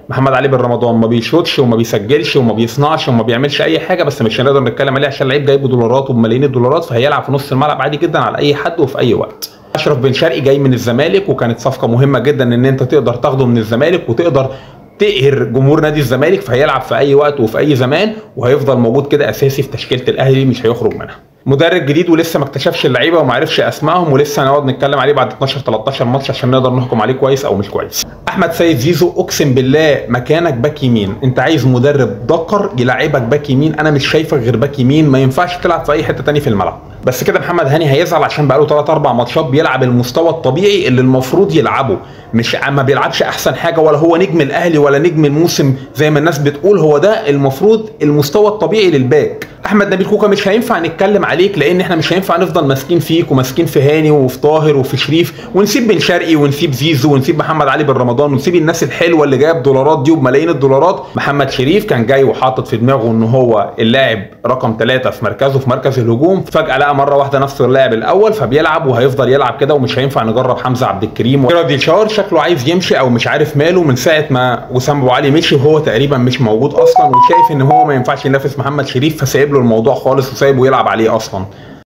محمد علي بن رمضان ما بيشوطش وما بيسجلش وما بيصنعش وما بيعملش اي حاجه، بس مش هنقدر نتكلم عليه عشان لعيب جايب دولارات وبملايين الدولارات، فهيلعب في نص الملعب عادي جدا على اي حد وفي اي وقت. اشرف بن شرقي جاي من الزمالك، وكانت صفقه مهمه جدا ان انت تقدر تاخده من الزمالك وتقدر تقهر جمهور نادي الزمالك، فهيلعب في اي وقت وفي اي زمان، وهيفضل موجود كده اساسي في تشكيله الاهلي، مش هيخرج منها. مدرب جديد ولسه ما اكتشفش اللعيبه وما عرفش اسمائهم، ولسه هنقعد نتكلم عليه بعد 12 13 ماتش عشان نقدر نحكم عليه كويس او مش كويس. احمد سيد زيزو، اقسم بالله مكانك باك يمين. انت عايز مدرب دكر يلعبك باك يمين، انا مش شايفك غير باك يمين، ما ينفعش تلعب في اي حته تاني في الملعب. بس كده محمد هاني هيزعل عشان بقاله 3 4 ماتشات بيلعب المستوى الطبيعي اللي المفروض يلعبه، مش ما بيلعبش احسن حاجه، ولا هو نجم الاهلي ولا نجم الموسم زي ما الناس بتقول. هو ده المفروض المستوى الطبيعي للباك. احمد نبيل كوكا مش هينفع نتكلم عليك، لان احنا مش هينفع نفضل ماسكين فيك وماسكين في هاني وفي طاهر وفي شريف، ونسيب بن شرقي ونسيب زيزو ونسيب محمد علي بن رمضان ونسيب الناس الحلوه اللي جايه بدولارات دي وبملايين الدولارات. محمد شريف كان جاي وحاطط في دماغه ان هو اللاعب رقم 3 في مركزه في مركز الهجوم، فجاه لقى مره واحده نفسه اللاعب الاول، فبيلعب وهيفضل يلعب كده، ومش هينفع نجرب حمزه عبد الكريم. رادي شاور شكله عايز يمشي او مش عارف ماله من ساعه ما وسام ابو علي مشي، وهو تقريبا مش موجود اصلا، وشايف ان هو ما ينفعش ينافس محمد شريف، فسايب له الموضوع خالص وسايبه يلعب عليه اصلا.